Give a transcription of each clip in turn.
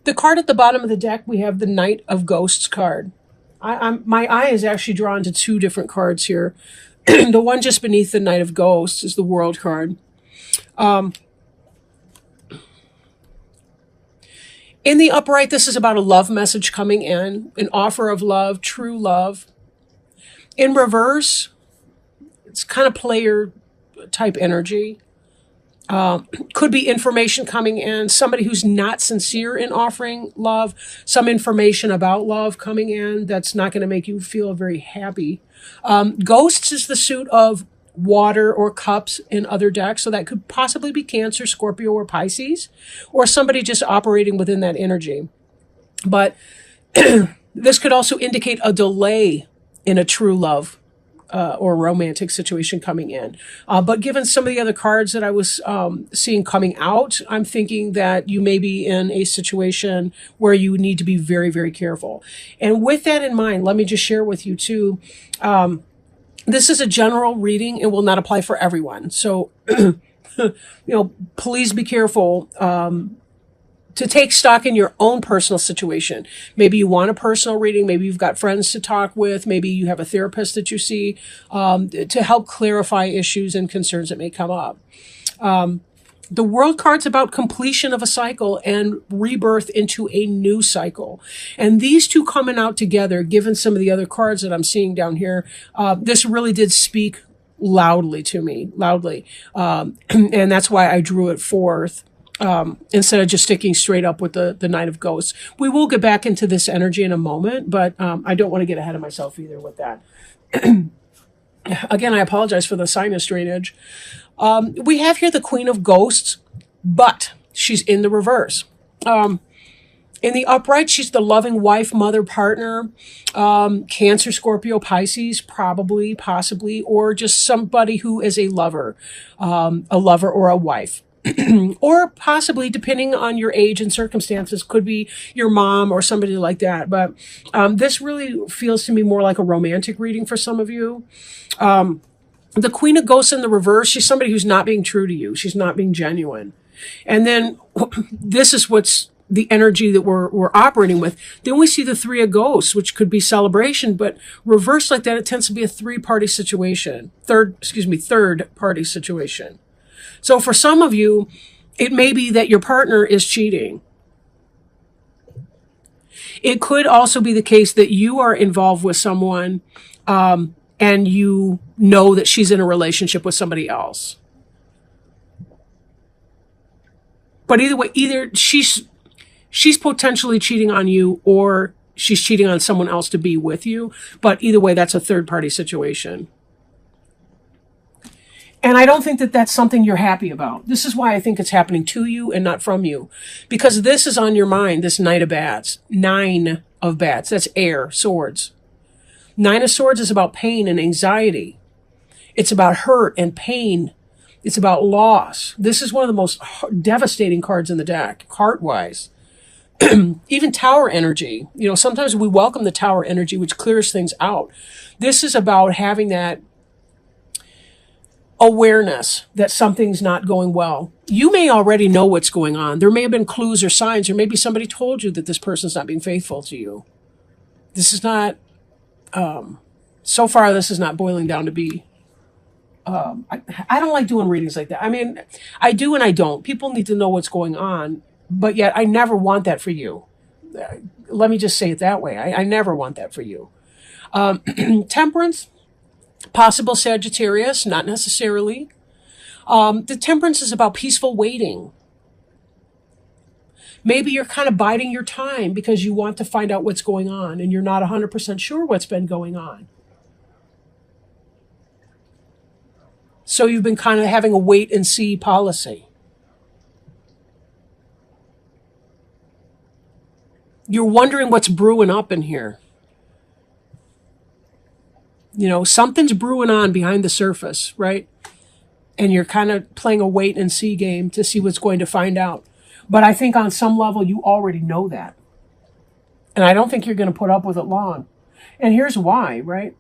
The card at the bottom of the deck, we have the Knight of Ghosts card. My eye is actually drawn to two different cards here. The one just beneath the Knight of Ghosts is the World card. In the upright, this is about a love message coming in, an offer of love, true love. In reverse, it's kind of player type energy. Could be information coming in, somebody who's not sincere in offering love, some information about love coming in that's not going to make you feel very happy. Ghosts is the suit of water or cups in other decks, so that could possibly be Cancer, Scorpio, or Pisces, or somebody just operating within that energy. But this could also indicate a delay in a true love or romantic situation coming in. But given some of the other cards that I was seeing coming out, I'm thinking that you may be in a situation where you need to be very, very careful. And with that in mind, let me just share with you too, this is a general reading and will not apply for everyone. So, please be careful to take stock in your own personal situation. Maybe you want a personal reading. Maybe you've got friends to talk with. Maybe you have a therapist that you see to help clarify issues and concerns that may come up. The World card's about completion of a cycle and rebirth into a new cycle. And these two coming out together, given some of the other cards that I'm seeing down here, this really did speak loudly to me, and that's why I drew it forth. Instead of just sticking straight up with the Knight of Ghosts. We will get back into this energy in a moment, but I don't want to get ahead of myself either with that. Again, I apologize for the sinus drainage. We have here the Queen of Ghosts, but she's in the reverse. In the upright, she's the loving wife, mother, partner, Cancer, Scorpio, Pisces, probably, possibly, or just somebody who is a lover or a wife. Or possibly, depending on your age and circumstances, could be your mom or somebody like that. But this really feels to me more like a romantic reading for some of you. The Queen of Ghosts in the reverse, she's somebody who's not being true to you. She's not being genuine. And then this is what's the energy that we're operating with. Then we see the Three of Ghosts, which could be celebration, but reversed like that, it tends to be a three-party situation. Third party situation. So for some of you, it may be that your partner is cheating. It could also be the case that you are involved with someone and you know that she's in a relationship with somebody else. But either way, either she's potentially cheating on you or she's cheating on someone else to be with you. But either way, that's a third-party situation. And I don't think that that's something you're happy about. This is why I think it's happening to you and not from you. Because this is on your mind, this Knight of Bats. 9 of Bats. That's air, swords. 9 of Swords is about pain and anxiety. It's about hurt and pain. It's about loss. This is one of the most devastating cards in the deck, heart-wise. Even Tower energy. Sometimes we welcome the Tower energy, which clears things out. This is about having that awareness that something's not going well. You may already know what's going on. There may have been clues or signs, or maybe somebody told you that this person's not being faithful to you. This is not, so far, this is not boiling down to be, I don't like doing readings like that. I mean, I do and I don't. People need to know what's going on, but yet I never want that for you. Let me just say it that way. I never want that for you. Temperance. Possible Sagittarius, not necessarily. The Temperance is about peaceful waiting. Maybe you're kind of biding your time because you want to find out what's going on and you're not 100% sure what's been going on. So you've been kind of having a wait and see policy. You're wondering what's brewing up in here. Something's brewing on behind the surface, right? And you're kind of playing a wait and see game to see what's going to find out. But I think on some level, you already know that. And I don't think you're going to put up with it long. And here's why, right?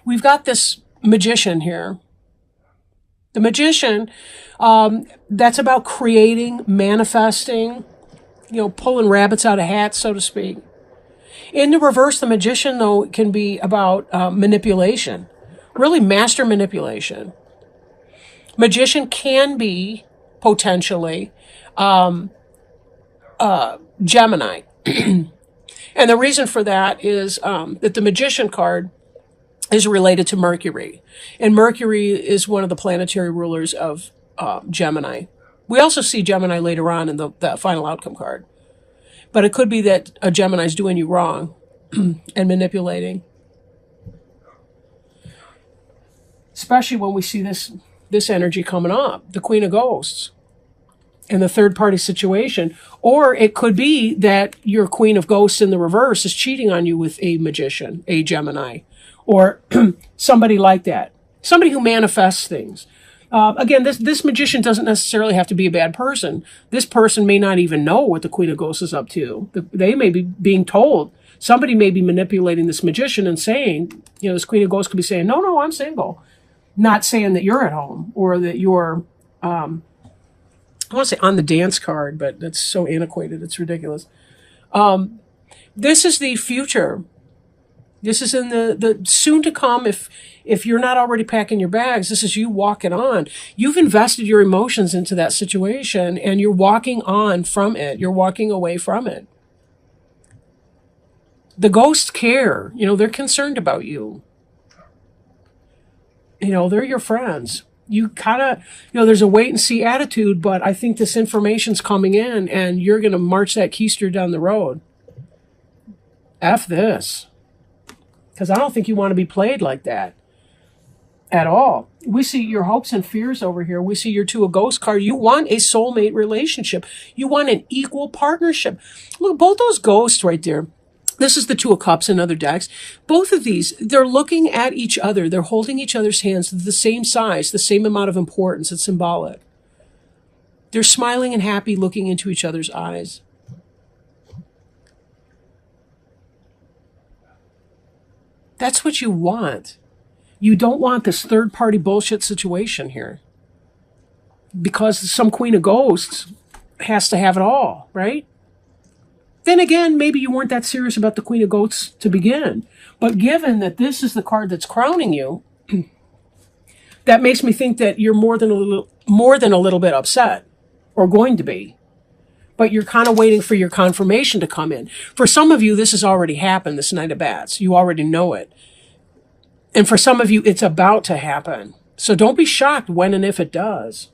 We've got this Magician here. The Magician, that's about creating, manifesting, pulling rabbits out of hats, so to speak. In the reverse, the Magician, though, can be about manipulation, really master manipulation. Magician can be potentially Gemini. And the reason for that is that the Magician card is related to Mercury. And Mercury is one of the planetary rulers of Gemini. We also see Gemini later on in the final outcome card. But it could be that a Gemini is doing you wrong and manipulating. Especially when we see this energy coming up, the Queen of Ghosts, in the third party situation. Or it could be that your Queen of Ghosts in the reverse is cheating on you with a Magician, a Gemini, or somebody like that. Somebody who manifests things. Again, this Magician doesn't necessarily have to be a bad person. This person may not even know what the Queen of Ghosts is up to. They may be being told. Somebody may be manipulating this Magician and saying, this Queen of Ghosts could be saying, no, I'm single. Not saying that you're at home or that you're, I want to say on the dance card, but that's so antiquated. It's ridiculous. This is the future. This is in the soon to come. If you're not already packing your bags, this is you walking on. You've invested your emotions into that situation and you're walking on from it. You're walking away from it. The ghosts care. They're concerned about you. They're your friends. You kind of, there's a wait and see attitude, but I think this information's coming in and you're going to march that keister down the road. F this. Because I don't think you want to be played like that at all. We see your hopes and fears over here. We see your Two of Ghosts card. You want a soulmate relationship. You want an equal partnership. Look, both those ghosts right there. This is the Two of Cups in other decks. Both of these, they're looking at each other. They're holding each other's hands the same size, the same amount of importance. It's symbolic. They're smiling and happy, looking into each other's eyes. That's what you want. You don't want this third-party bullshit situation here. Because some Queen of Ghosts has to have it all, right? Then again, maybe you weren't that serious about the Queen of Ghosts to begin. But given that this is the card that's crowning you, that makes me think that you're more than a little bit upset, or going to be. But you're kind of waiting for your confirmation to come in. For some of you, this has already happened, this Knight of Bats. You already know it. And for some of you, it's about to happen. So don't be shocked when and if it does.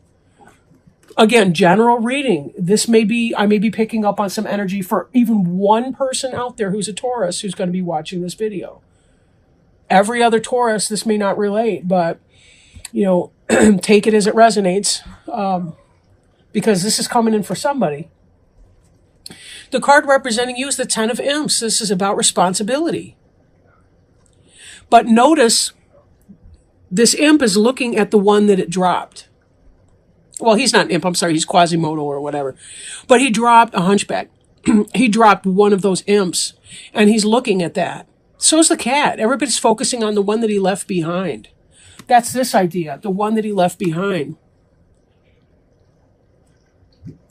Again, general reading. I may be picking up on some energy for even one person out there who's a Taurus who's going to be watching this video. Every other Taurus, this may not relate, but, take it as it resonates, because this is coming in for somebody. The card representing you is the Ten of Imps. This is about responsibility. But notice, this imp is looking at the one that it dropped. Well, he's not an imp, I'm sorry, he's Quasimodo or whatever. But he dropped a hunchback. He dropped one of those imps, and he's looking at that. So's the cat. Everybody's focusing on the one that he left behind. That's this idea, the one that he left behind.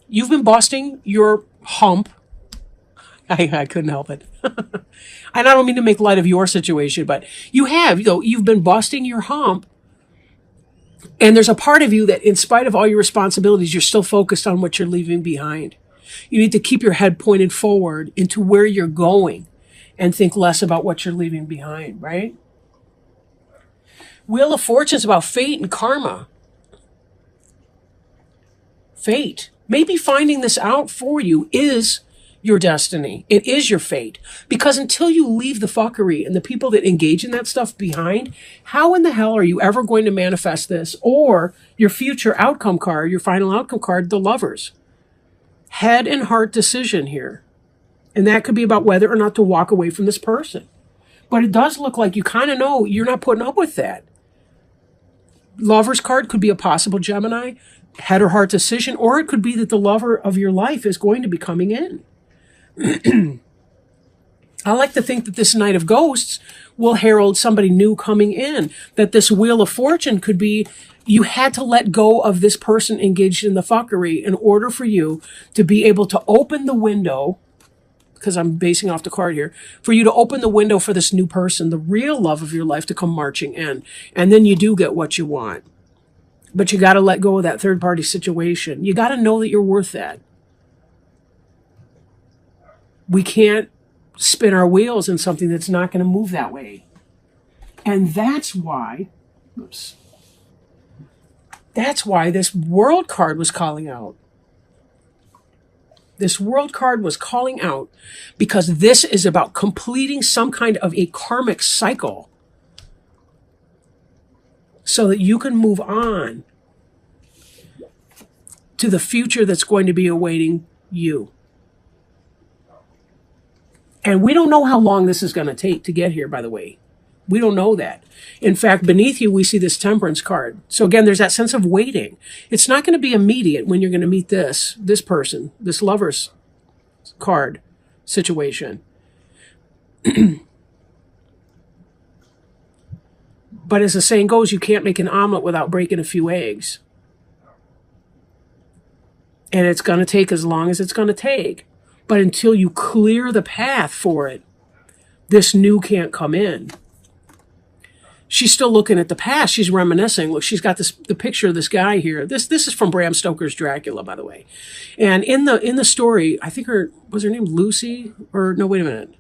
You've been busting your hump. I couldn't help it. And I don't mean to make light of your situation, but you have, you've been busting your hump. And there's a part of you that, in spite of all your responsibilities, you're still focused on what you're leaving behind. You need to keep your head pointed forward into where you're going and think less about what you're leaving behind, right? Wheel of Fortune is about fate and karma. Fate. Maybe finding this out for you is your destiny. It is your fate. Because until you leave the fuckery and the people that engage in that stuff behind, how in the hell are you ever going to manifest this? Or your future outcome card, your final outcome card, the Lovers. Head and heart decision here. And that could be about whether or not to walk away from this person. But it does look like you kind of know you're not putting up with that. Lover's card could be a possible Gemini, head or heart decision, or it could be that the lover of your life is going to be coming in. I like to think that this Knight of Ghosts will herald somebody new coming in, that this Wheel of Fortune could be You had to let go of this person engaged in the fuckery in order for you to be able to open the window, because I'm basing off the card here, for you to open the window for this new person, the real love of your life, to come marching in. And then you do get what you want. But you got to let go of that third party situation. You got to know that you're worth that. We can't spin our wheels in something that's not going to move that way. And that's why, that's why this world card was calling out. This world card was calling out because this is about completing some kind of a karmic cycle so that you can move on to the future that's going to be awaiting you. And we don't know how long this is going to take to get here, by the way. We don't know that. In fact, beneath you, we see this Temperance card. So again, there's that sense of waiting. It's not going to be immediate when you're going to meet this person, this Lover's card situation. But as the saying goes, you can't make an omelet without breaking a few eggs. And it's going to take as long as it's going to take. But until you clear the path for it, this new can't come in. She's still looking at the past. She's reminiscing. Look, she's got the picture of this guy here. This is from Bram Stoker's Dracula, by the way. And in the story, I think was her name Lucy? Or no, wait a minute.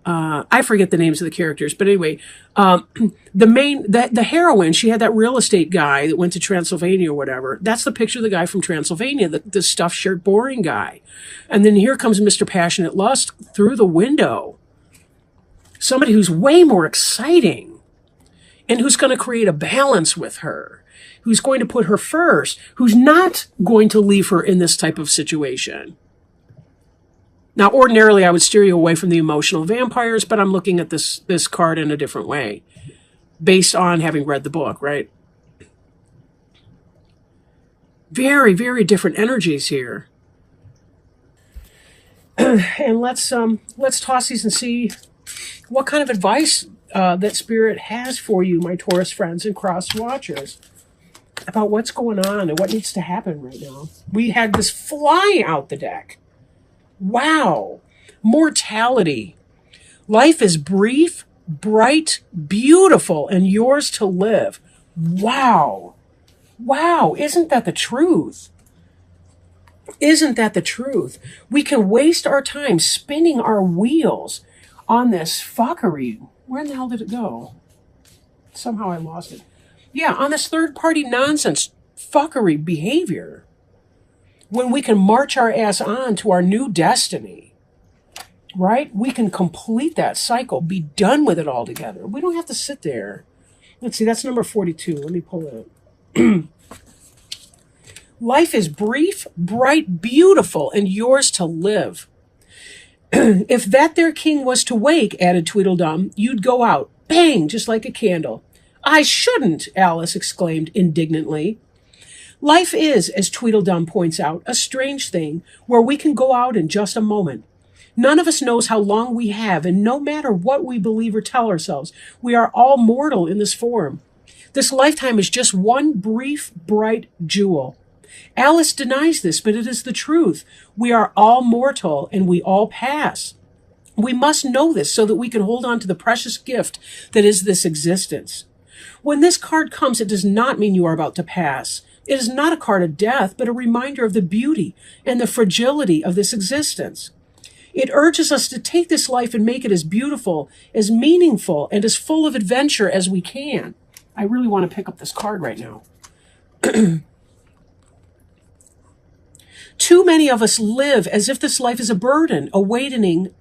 I forget the names of the characters, but anyway, the heroine, she had that real estate guy that went to Transylvania or whatever. That's the picture of the guy from Transylvania, the stuffed shirt, boring guy. And then here comes Mr. Passionate Lust through the window. Somebody who's way more exciting and who's going to create a balance with her, who's going to put her first, who's not going to leave her in this type of situation. Now, ordinarily, I would steer you away from the emotional vampires, but I'm looking at this card in a different way, based on having read the book, right? Very, very different energies here. And let's toss these and see what kind of advice that Spirit has for you, my Taurus friends and cross watchers, about what's going on and what needs to happen right now. We had this fly out the deck. Wow. Mortality. Life is brief, bright, beautiful, and yours to live. Wow. Wow. Isn't that the truth? Isn't that the truth? We can waste our time spinning our wheels on this fuckery. Where in the hell did it go? Somehow I lost it. Yeah, on this third-party nonsense fuckery behavior. When we can march our ass on to our new destiny, right? We can complete that cycle, be done with it altogether. We don't have to sit there. Let's see, that's number 42. Let me pull it up. Life is brief, bright, beautiful, and yours to live. If that there king was to wake, added Tweedledum, you'd go out, bang, just like a candle. I shouldn't, Alice exclaimed indignantly. Life is, as Tweedledum points out, a strange thing where we can go out in just a moment. None of us knows how long we have, and no matter what we believe or tell ourselves, we are all mortal in this form. This lifetime is just one brief, bright jewel. Alice denies this, but it is the truth. We are all mortal, and we all pass. We must know this so that we can hold on to the precious gift that is this existence. When this card comes, it does not mean you are about to pass. It is not a card of death, but a reminder of the beauty and the fragility of this existence. It urges us to take this life and make it as beautiful, as meaningful, and as full of adventure as we can. I really want to pick up this card right now. Too many of us live as if this life is a burden, awaiting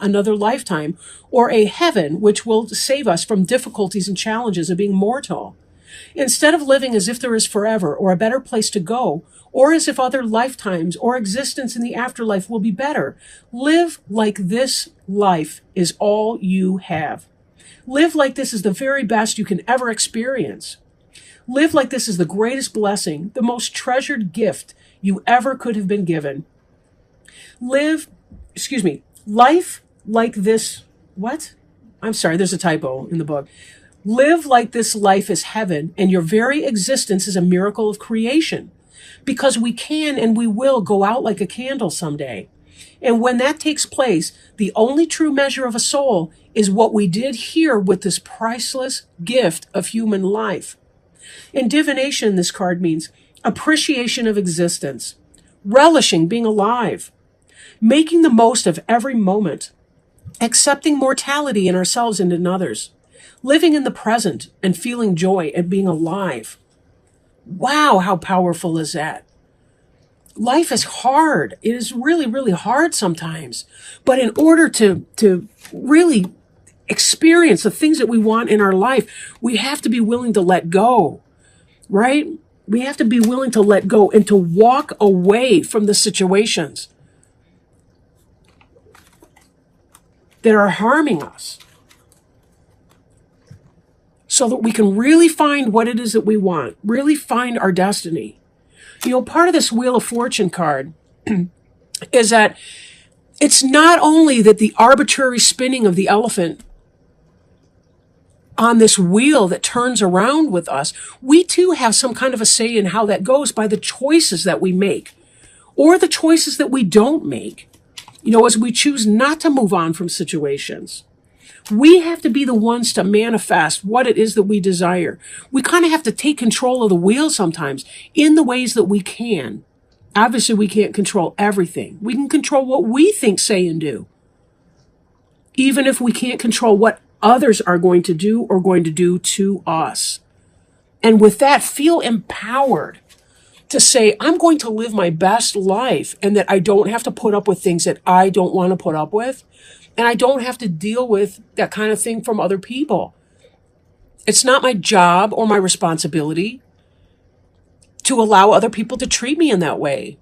another lifetime, or a heaven which will save us from difficulties and challenges of being mortal. Instead of living as if there is forever or a better place to go, or as if other lifetimes or existence in the afterlife will be better, live like this life is all you have. Live like this is the very best you can ever experience. Live like this is the greatest blessing, the most treasured gift you ever could have been given. Life like this, what? I'm sorry, there's a typo in the book. Live like this life is heaven and your very existence is a miracle of creation. Because we can and we will go out like a candle someday. And when that takes place, the only true measure of a soul is what we did here with this priceless gift of human life. In divination, this card means appreciation of existence, relishing being alive, making the most of every moment, accepting mortality in ourselves and in others, living in the present and feeling joy at being alive. Wow, how powerful is that? Life is hard. It is really, really hard sometimes. But in order to really experience the things that we want in our life, we have to be willing to let go, right? We have to be willing to let go and to walk away from the situations that are harming us so that we can really find what it is that we want, really find our destiny. You know, part of this Wheel of Fortune card is that it's not only that the arbitrary spinning of the elephant on this wheel that turns around with us, we too have some kind of a say in how that goes by the choices that we make or the choices that we don't make. You know, as we choose not to move on from situations. We have to be the ones to manifest what it is that we desire. We kind of have to take control of the wheel sometimes in the ways that we can. Obviously, we can't control everything. We can control what we think, say, and do. Even if we can't control what others are going to do or going to do to us. And with that, feel empowered to say, I'm going to live my best life and that I don't have to put up with things that I don't want to put up with. And I don't have to deal with that kind of thing from other people. It's not my job or my responsibility to allow other people to treat me in that way.